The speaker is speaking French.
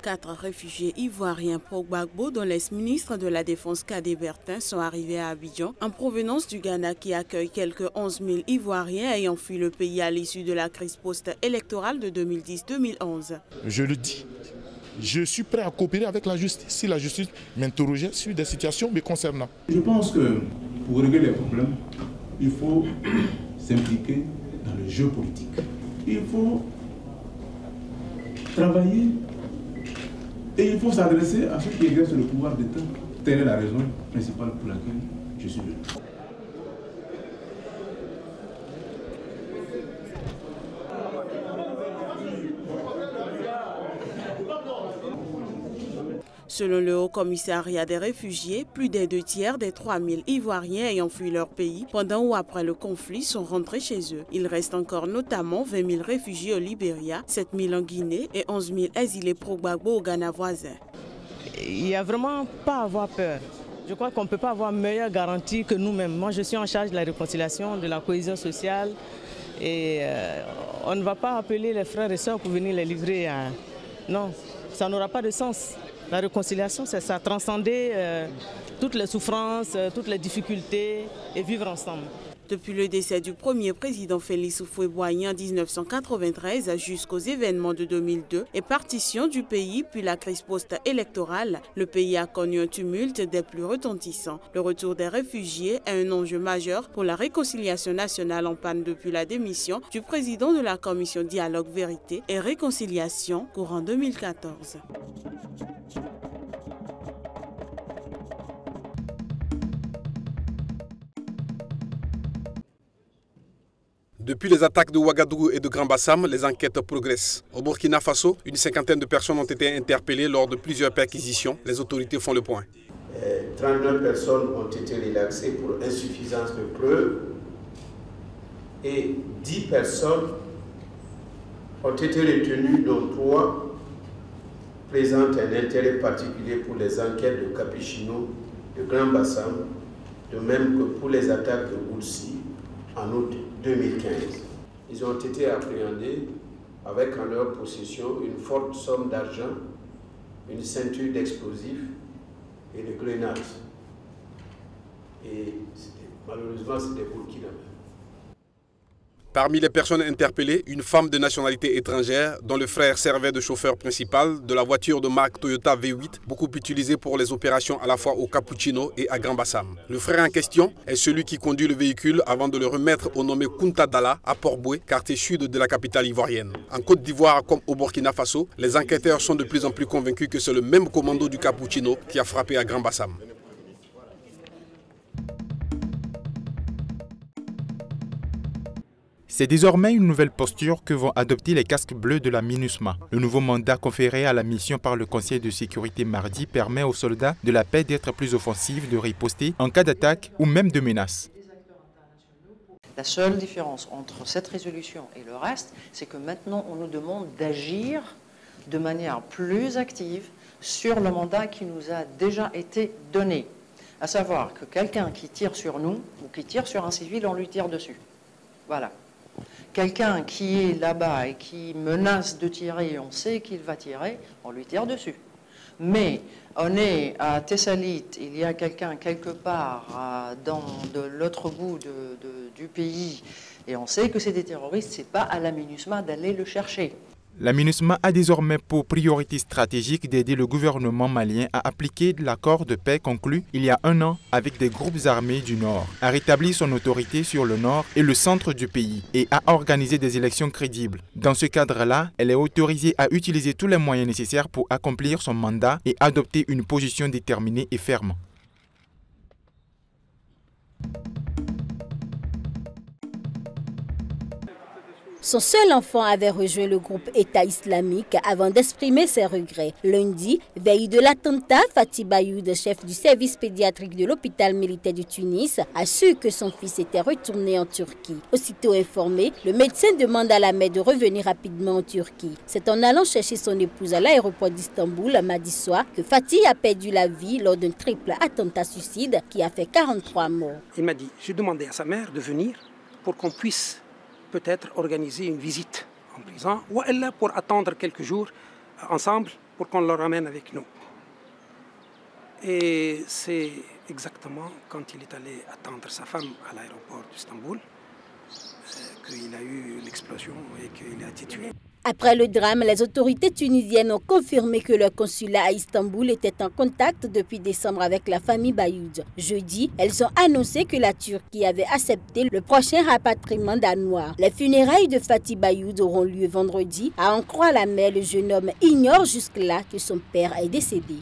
4 réfugiés ivoiriens pro-Gbagbo, dont l'ex-ministre de la Défense Kadé Bertin, sont arrivés à Abidjan en provenance du Ghana qui accueille quelques 11 000 Ivoiriens ayant fui le pays à l'issue de la crise post-électorale de 2010-2011. Je le dis, je suis prêt à coopérer avec la justice si la justice m'interrogeait sur des situations me concernant. Je pense que pour régler les problèmes, il faut s'impliquer dans le jeu politique. Il faut travailler et il faut s'adresser à ceux qui exercent le pouvoir d'État. Telle est la raison principale pour laquelle je suis venu. Selon le Haut-Commissariat des réfugiés, plus des 2/3 des 3 000 Ivoiriens ayant fui leur pays pendant ou après le conflit sont rentrés chez eux. Il reste encore notamment 20 000 réfugiés au Libéria, 7 000 en Guinée et 11 000 exilés pro-Gbagbo au Ghana voisin. Il n'y a vraiment pas à avoir peur. Je crois qu'on ne peut pas avoir meilleure garantie que nous-mêmes. Moi, je suis en charge de la réconciliation, de la cohésion sociale et on ne va pas appeler les frères et sœurs pour venir les livrer. Non, ça n'aura pas de sens. La réconciliation, c'est ça, transcender toutes les souffrances, toutes les difficultés et vivre ensemble. Depuis le décès du premier président Félix Houphouët-Boigny en 1993 jusqu'aux événements de 2002 et partition du pays puis la crise post-électorale, le pays a connu un tumulte des plus retentissants. Le retour des réfugiés est un enjeu majeur pour la réconciliation nationale en panne depuis la démission du président de la commission Dialogue, Vérité et Réconciliation courant 2014. Depuis les attaques de Ouagadougou et de Grand Bassam, les enquêtes progressent. Au Burkina Faso, une cinquantaine de personnes ont été interpellées lors de plusieurs perquisitions. Les autorités font le point. 39 personnes ont été relaxées pour insuffisance de preuves et 10 personnes ont été retenues, dont 3 présentent un intérêt particulier pour les enquêtes de Capuchino, de Grand Bassam, de même que pour les attaques de Goulsi en août 2015. Ils ont été appréhendés avec en leur possession une forte somme d'argent, une ceinture d'explosifs et de grenades. Et malheureusement, c'était Burkinabé. Parmi les personnes interpellées, une femme de nationalité étrangère dont le frère servait de chauffeur principal de la voiture de marque Toyota V8, beaucoup utilisée pour les opérations à la fois au Capuchino et à Grand Bassam. Le frère en question est celui qui conduit le véhicule avant de le remettre au nommé Kunta Dala à Port-Boué, quartier sud de la capitale ivoirienne. En Côte d'Ivoire comme au Burkina Faso, les enquêteurs sont de plus en plus convaincus que c'est le même commando du Capuchino qui a frappé à Grand Bassam. C'est désormais une nouvelle posture que vont adopter les casques bleus de la MINUSMA. Le nouveau mandat conféré à la mission par le Conseil de sécurité mardi permet aux soldats de la paix d'être plus offensifs, de riposter en cas d'attaque ou même de menace. La seule différence entre cette résolution et le reste, c'est que maintenant on nous demande d'agir de manière plus active sur le mandat qui nous a déjà été donné. À savoir que quelqu'un qui tire sur nous ou qui tire sur un civil, on lui tire dessus. Voilà. Quelqu'un qui est là-bas et qui menace de tirer, on sait qu'il va tirer, on lui tire dessus. Mais on est à Thessalite, il y a quelqu'un quelque part de l'autre bout du pays, et on sait que c'est des terroristes, c'est pas à la MINUSMA d'aller le chercher. La MINUSMA a désormais pour priorité stratégique d'aider le gouvernement malien à appliquer l'accord de paix conclu il y a un an avec des groupes armés du Nord, à rétablir son autorité sur le Nord et le centre du pays et à organiser des élections crédibles. Dans ce cadre-là, elle est autorisée à utiliser tous les moyens nécessaires pour accomplir son mandat et adopter une position déterminée et ferme. Son seul enfant avait rejoint le groupe État islamique avant d'exprimer ses regrets. Lundi, veille de l'attentat, Fatih Bayoud, chef du service pédiatrique de l'hôpital militaire de Tunis, a su que son fils était retourné en Turquie. Aussitôt informé, le médecin demande à la mère de revenir rapidement en Turquie. C'est en allant chercher son épouse à l'aéroport d'Istanbul mardi soir que Fatih a perdu la vie lors d'un triple attentat suicide qui a fait 43 morts. Il m'a dit, j'ai demandé à sa mère de venir pour qu'on puisse peut-être organiser une visite en prison ou elle pour attendre quelques jours ensemble pour qu'on le ramène avec nous. Et c'est exactement quand il est allé attendre sa femme à l'aéroport d'Istanbul qu'il a eu l'explosion et qu'il a été tué. Après le drame, les autorités tunisiennes ont confirmé que leur consulat à Istanbul était en contact depuis décembre avec la famille Bayoud. Jeudi, elles ont annoncé que la Turquie avait accepté le prochain rapatriement danois. Les funérailles de Fatih Bayoud auront lieu vendredi. À en croire la mère, le jeune homme ignore jusque-là que son père est décédé.